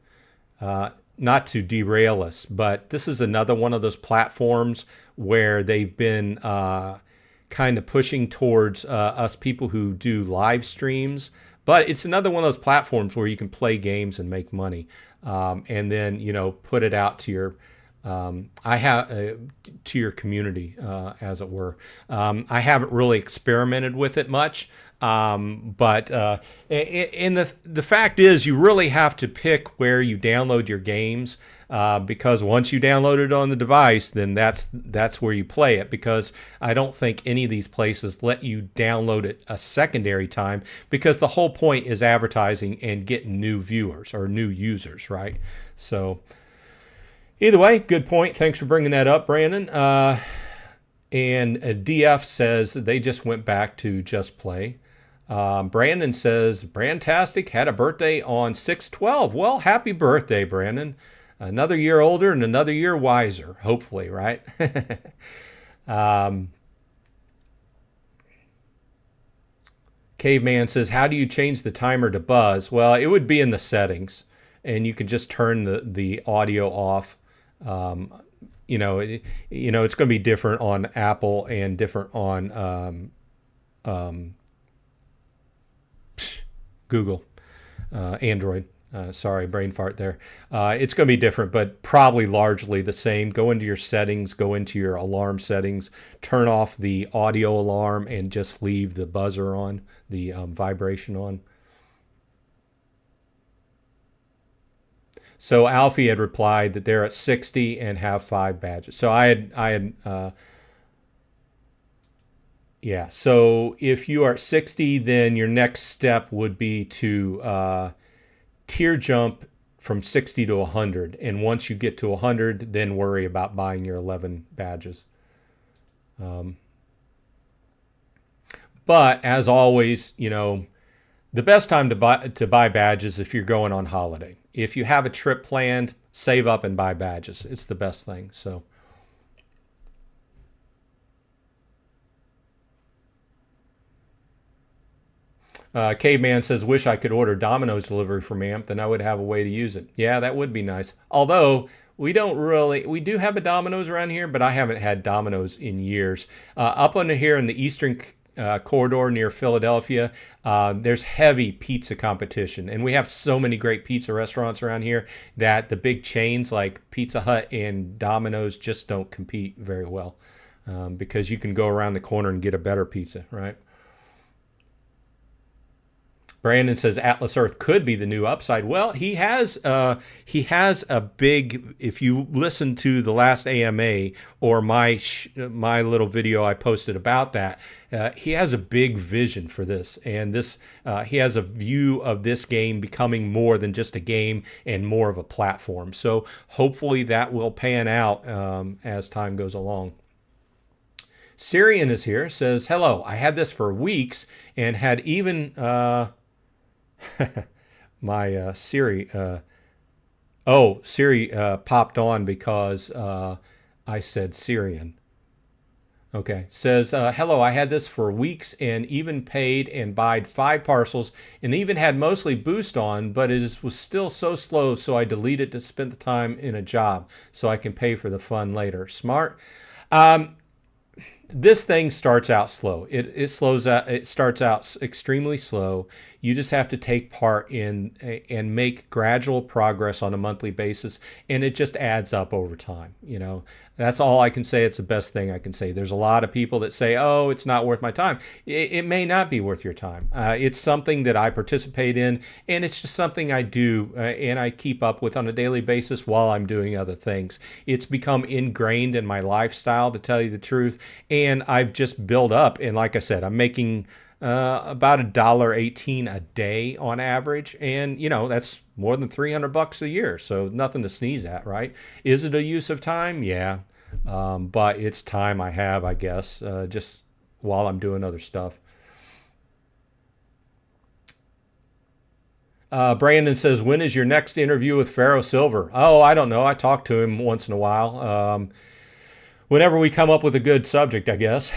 Not to derail us, but this is another one of those platforms where they've been kind of pushing towards us people who do live streams. But it's another one of those platforms where you can play games and make money, and then put it out to your to your community, as it were. I haven't really experimented with it much. But the fact is, you really have to pick where you download your games, because once you download it on the device, then that's where you play it, because I don't think any of these places let you download it a secondary time, because the whole point is advertising and getting new viewers or new users, right? So either way, good point. Thanks for bringing that up, Brandon. And DF says they just went back to Just Play. Brandon says, Brandtastic had a birthday on 6/12. Well, happy birthday, Brandon. Another year older and another year wiser, hopefully, right? Caveman says, how do you change the timer to buzz? Well, it would be in the settings. and you can just turn the audio off. You know, it's going to be different on Apple and different on Google, Android. Sorry, brain fart there. It's going to be different, but probably largely the same. Go into your settings, go into your alarm settings, turn off the audio alarm, and just leave the buzzer on, the vibration on. So Alfie had replied that they're at 60 and have 5 badges. So yeah. So if you are at 60, then your next step would be to tier jump from 60 to 100. And once you get to 100, then worry about buying your 11 badges. But as always, the best time to buy badges if you're going on holiday. If you have a trip planned, save up and buy badges. It's the best thing. So. Caveman says, wish I could order Domino's delivery from AMP, then I would have a way to use it. Yeah, that would be nice. Although, we do have a Domino's around here, but I haven't had Domino's in years. Up under here in the eastern corridor near Philadelphia, there's heavy pizza competition. And we have so many great pizza restaurants around here that the big chains like Pizza Hut and Domino's just don't compete very well because you can go around the corner and get a better pizza, right? Brandon says Atlas Earth could be the new Upside. Well, he has a big. If you listen to the last AMA or my little video I posted about that, he has a big vision for this, and he has a view of this game becoming more than just a game and more of a platform. So hopefully that will pan out as time goes along. Syrian is here. Says hello. I had this for weeks and had even. My Siri popped on because I said Syrian. Okay, says hello, I had this for weeks and even paid and buyed 5 parcels and even had mostly boost on, but was still so slow, so I deleted to spend the time in a job so I can pay for the fun later. Smart. This thing starts out slow. It slows out. It starts out extremely slow. You just have to take part in and make gradual progress on a monthly basis, and it just adds up over time. That's all I can say. It's the best thing I can say. There's a lot of people that say, "Oh, it's not worth my time." It may not be worth your time. It's something that I participate in, and it's just something I do and I keep up with on a daily basis while I'm doing other things. It's become ingrained in my lifestyle, to tell you the truth, and I've just built up. And like I said, I'm making about $1.18 a day on average, and that's more than $300 a year, so nothing to sneeze at, right? Is it a use of time? Yeah, but it's time I have, I guess, just while I'm doing other stuff. Brandon says, when is your next interview with Pharaoh Silver? Oh, I don't know. I talk to him once in a while. Whenever we come up with a good subject, I guess.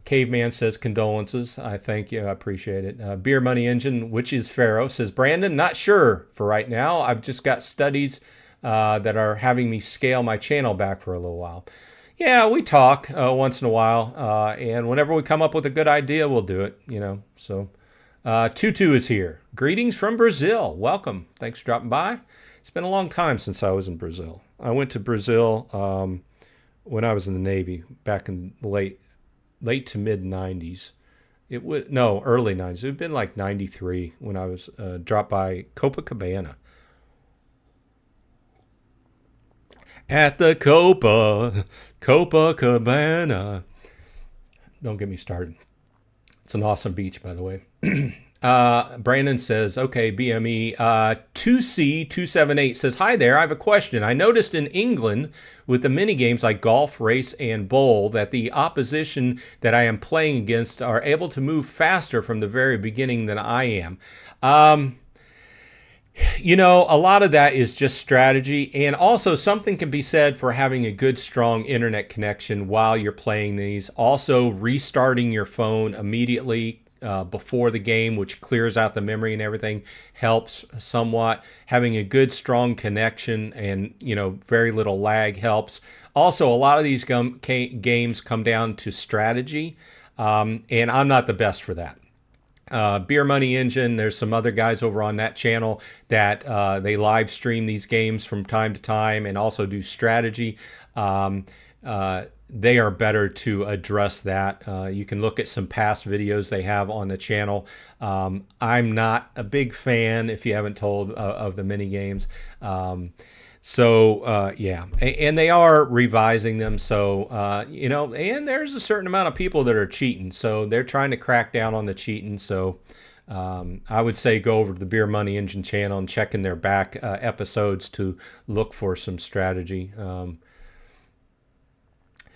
Caveman says condolences. I thank you. I appreciate it. Beer Money Engine, which is Pharaoh, says, Brandon, not sure for right now. I've just got studies that are having me scale my channel back for a little while. Yeah, we talk once in a while. And whenever we come up with a good idea, we'll do it, So Tutu is here. Greetings from Brazil. Welcome. Thanks for dropping by. It's been a long time since I was in Brazil. I went to Brazil when I was in the Navy back in late to mid 90s. Early 90s. It would have been like 93 when I was dropped by Copacabana. At the Copacabana. Don't get me started. It's an awesome beach, by the way. Brandon says, okay, BME 2C278 says, hi there, I have a question. I noticed in England with the mini games like golf, race, and bowl that the opposition that I am playing against are able to move faster from the very beginning than I am. A lot of that is just strategy, and also something can be said for having a good, strong internet connection while you're playing these. Also, restarting your phone immediately before the game, which clears out the memory and everything, helps somewhat. Having a good, strong connection and, very little lag helps. Also, a lot of these games come down to strategy, and I'm not the best for that. Beer Money Engine, there's some other guys over on that channel that they live stream these games from time to time and also do strategy. They are better to address that. You can look at some past videos they have on the channel. I'm not a big fan, if you haven't told, of the mini games. Yeah, and they are revising them. So, and there's a certain amount of people that are cheating. So they're trying to crack down on the cheating. So I would say go over to the Beer Money Engine channel and check in their back episodes to look for some strategy.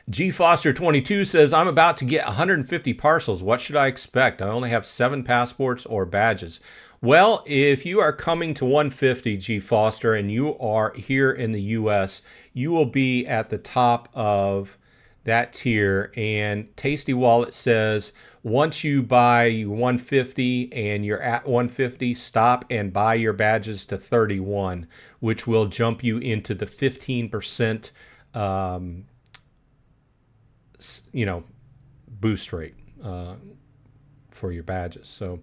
G Foster 22 says, I'm about to get 150 parcels. What should I expect? I only have 7 passports or badges. Well, if you are coming to 150, G Foster, and you are here in the U.S., you will be at the top of that tier. And Tasty Wallet says, once you buy 150 and you're at 150, stop and buy your badges to 31, which will jump you into the 15% boost rate for your badges. So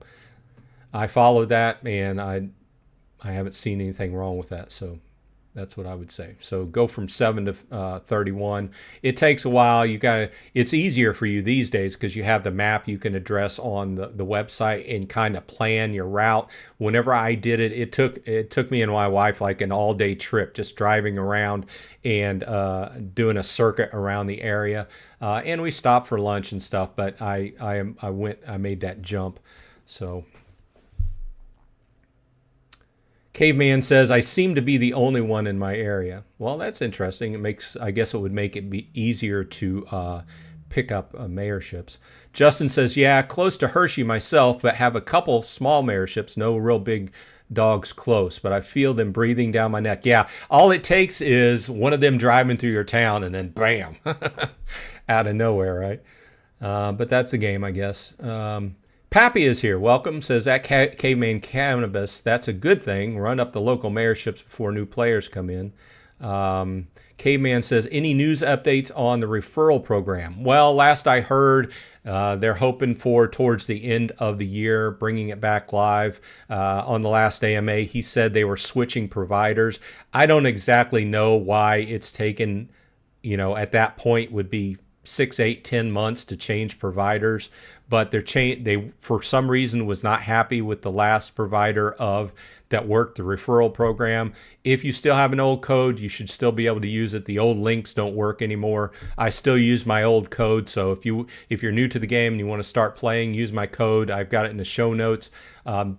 I followed that, and I haven't seen anything wrong with that. So that's what I would say. So go from 7 to 31. It takes a while. It's easier for you these days because you have the map you can address on the website and kind of plan your route. Whenever I did it, it took me and my wife like an all-day trip, just driving around and doing a circuit around the area. And we stopped for lunch and stuff, but I made that jump. So Caveman says, I seem to be the only one in my area. Well, that's interesting. I guess it would make it be easier to pick up mayorships. Justin says, yeah, close to Hershey myself, but have a couple small mayorships, no real big dogs close, but I feel them breathing down my neck. Yeah, all it takes is one of them driving through your town and then bam, out of nowhere, right? But that's a game, I guess. Pappy is here. Welcome. Says that Caveman Cannabis. That's a good thing. Run up the local mayorships before new players come in. Caveman says, any news updates on the referral program? Well, last I heard, they're hoping for towards the end of the year, bringing it back live. On the last AMA, he said they were switching providers. I don't exactly know why it's taken, at that point would be 6, 8, 10 months to change providers. But they for some reason was not happy with the last provider that worked the referral program. If you still have an old code, you should still be able to use it. The old links don't work anymore. I still use my old code. So if you're new to the game and you want to start playing, use my code. I've got it in the show notes.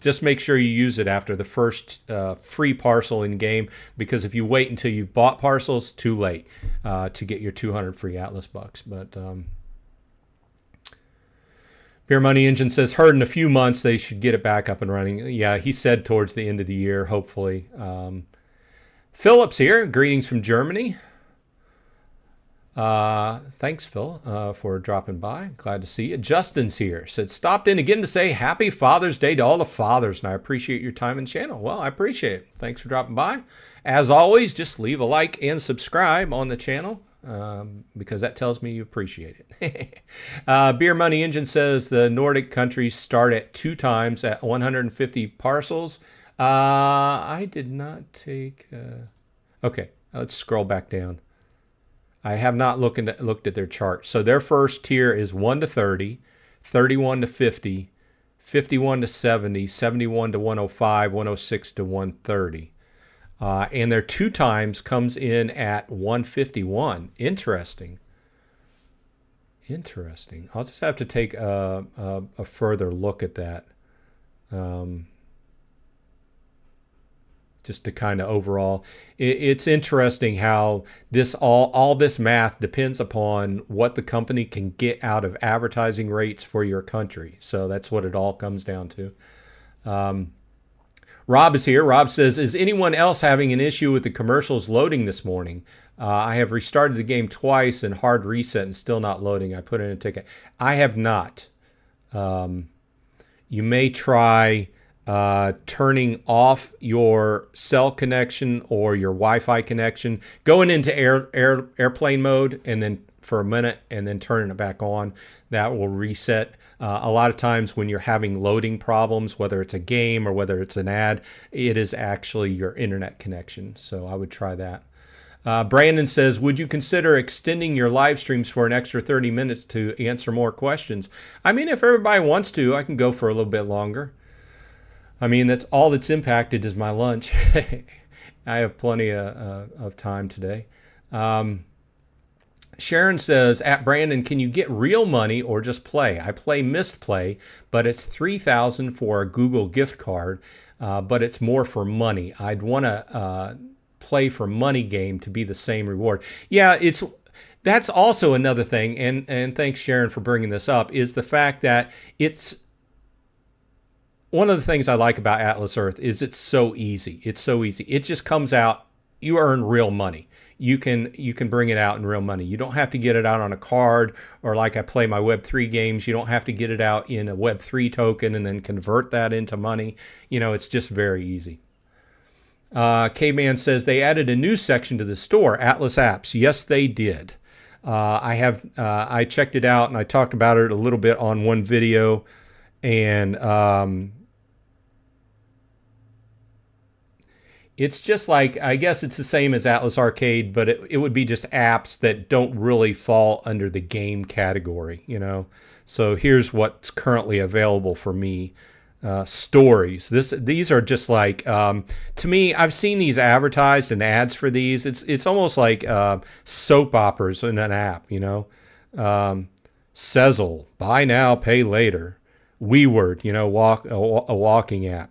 Just make sure you use it after the first free parcel in game, because if you wait until you've bought parcels, too late to get your 200 free Atlas bucks. But Beer Money Engine says, heard in a few months they should get it back up and running. Yeah, he said towards the end of the year, hopefully. Philip's here. Greetings from Germany. Thanks, Phil, for dropping by. Glad to see you. Justin's here. Said, stopped in again to say Happy Father's Day to all the fathers, and I appreciate your time and channel. Well, I appreciate it. Thanks for dropping by. As always, just leave a like and subscribe on the channel. Because that tells me you appreciate it. Beer Money Engine says the Nordic countries start at 2 times at 150 parcels. I did not take... Okay, let's scroll back down. I have not looked at their chart. So their first tier is 1 to 30, 31 to 50, 51 to 70, 71 to 105, 106 to 130. And their 2 times comes in at 151. Interesting. I'll just have to take a further look at that. Just to kind of overall. It's interesting how this all this math depends upon what the company can get out of advertising rates for your country. So that's what it all comes down to. Rob is here. Rob says, is anyone else having an issue with the commercials loading this morning? I have restarted the game twice and hard reset and still not loading. I put in a ticket. I have not. You may try turning off your cell connection or your Wi-Fi connection, going into airplane mode, and then for a minute, and then turning it back on. That will reset. A lot of times when you're having loading problems, whether it's a game or whether it's an ad, it is actually your internet connection. So I would try that. Brandon says, would you consider extending your live streams for an extra 30 minutes to answer more questions? I mean, if everybody wants to, I can go for a little bit longer. I mean, that's all that's impacted is my lunch. I have plenty of time today. Sharon says, at Brandon, can you get real money or just play? I play missed play, but it's $3,000 for a Google gift card, but it's more for money. I'd want to play for money game to be the same reward. Yeah, that's also another thing, and thanks, Sharon, for bringing this up, is the fact that it's one of the things I like about Atlas Earth is it's so easy. It's so easy. It just comes out. You earn real money. You can bring it out in real money. You don't have to get it out on a card, or like I play my Web3 games, you don't have to get it out in a Web3 token and then convert that into money. You know, it's just very easy. K-Man says they added a new section to the store, Atlas Apps. Yes, they did. I checked it out and I talked about it a little bit on one video, and it's just like, I guess it's the same as Atlas Arcade, but it would be just apps that don't really fall under the game category, you know. So here's what's currently available for me. Stories. These are just like, to me, I've seen these advertised and ads for these. It's almost like soap operas in an app, you know. Sezzle, buy now, pay later. WeWord, you know, a walking app.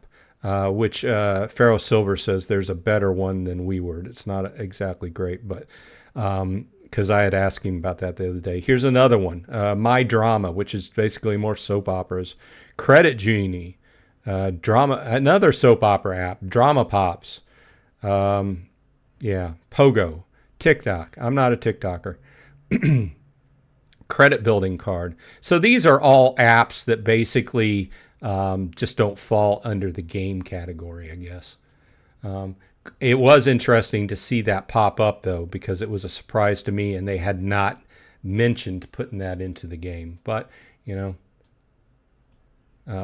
Which Pharaoh Silver says there's a better one than WeWord. It's not exactly great, but because I had asked him about that the other day. Here's another one, My Drama, which is basically more soap operas. Credit Genie, another soap opera app. Drama Pops, yeah, Pogo, TikTok. I'm not a TikToker. Credit Building Card. So these are all apps that basically just don't fall under the game category, I guess. It was interesting to see that pop up, though, because it was a surprise to me, and they had not mentioned putting that into the game. But, you know,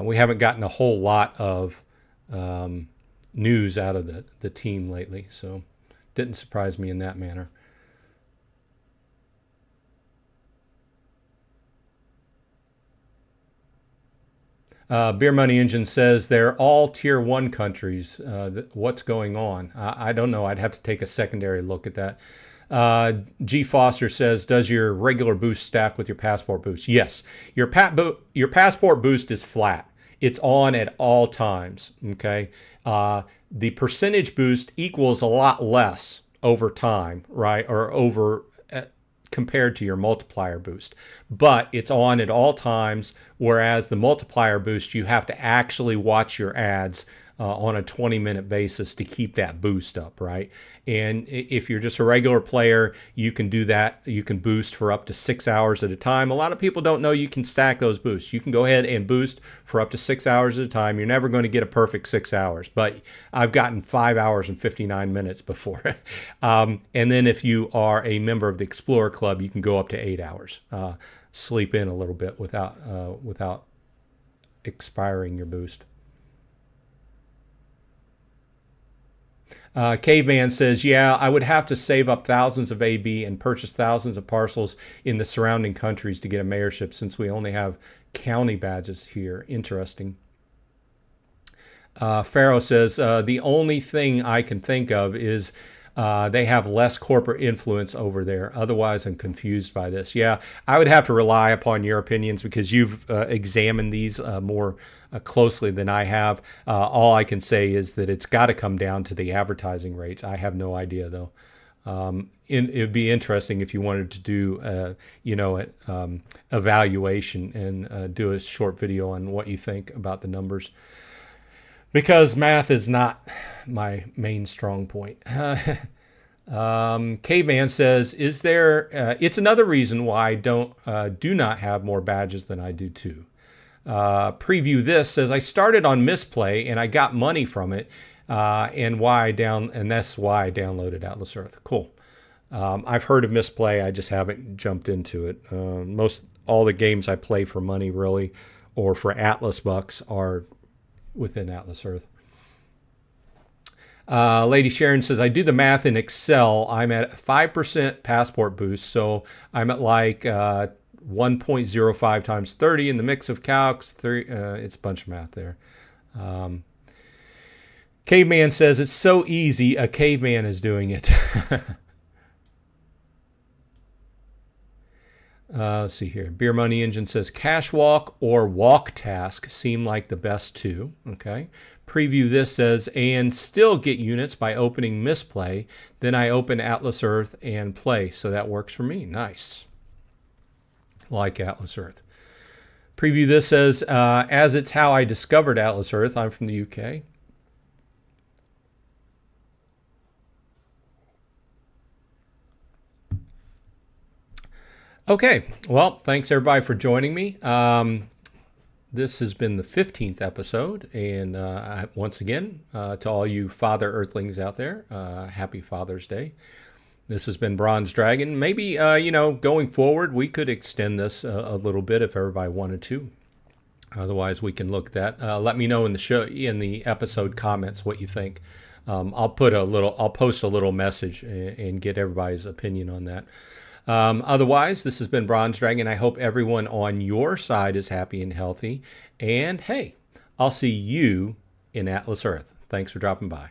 we haven't gotten a whole lot of news out of the team lately, so didn't surprise me in that manner. Beer Money Engine says they're all tier 1 countries. What's going on? I don't know. I'd have to take a secondary look at that. G Foster says, does your regular boost stack with your passport boost? Yes. Your passport boost is flat. It's on at all times. Okay. The percentage boost equals a lot less over time, right? Or over compared to your multiplier boost, but it's on at all times, whereas the multiplier boost, you have to actually watch your ads on a 20-minute basis to keep that boost up, right? And if you're just a regular player, you can do that. You can boost for up to 6 hours at a time. A lot of people don't know you can stack those boosts. You can go ahead and boost for up to 6 hours at a time. You're never going to get a perfect 6 hours, but I've gotten 5 hours and 59 minutes before. And then if you are a member of the Explorer Club, you can go up to 8 hours. Sleep in a little bit without expiring your boost. Caveman says, yeah, I would have to save up thousands of AB and purchase thousands of parcels in the surrounding countries to get a mayorship, since we only have county badges here. Interesting. Pharaoh says, the only thing I can think of is they have less corporate influence over there. Otherwise, I'm confused by this. Yeah, I would have to rely upon your opinions because you've examined these more closely than I have. All I can say is that it's got to come down to the advertising rates. I have no idea, though. It would be interesting if you wanted to do, evaluation and do a short video on what you think about the numbers. Because math is not my main strong point. Caveman says, "Is there? It's another reason why I do not have more badges than I do too. Preview this says I started on Misplay and I got money from it, and that's why I downloaded Atlas Earth. Cool. I've heard of Misplay. I just haven't jumped into it. All the games I play for money, really, or for Atlas bucks, are within Atlas Earth. Lady Sharon says, I do the math in Excel. I'm at 5% passport boost, so I'm at like 1.05 times 30 in the mix of calcs. It's a bunch of math there. Caveman says, it's so easy. A caveman is doing it. Let's see here. Beer Money Engine says, Cash Walk or Walk Task seem like the best two. Okay. Preview this says, and still get units by opening Misplay. Then I open Atlas Earth and play. So that works for me. Nice. Like Atlas Earth. Preview this says, as it's how I discovered Atlas Earth. I'm from the UK. Okay, well, thanks everybody for joining me. This has been the 15th episode, and once again, to all you Father Earthlings out there, happy Father's Day. This has been Bronze Dragon. Maybe, going forward, we could extend this a little bit if everybody wanted to. Otherwise, we can look at that. Let me know in the episode comments what you think. I'll post a little message and get everybody's opinion on that. Otherwise, this has been Bronze Dragon. I hope everyone on your side is happy and healthy. And hey, I'll see you in Atlas Earth. Thanks for dropping by.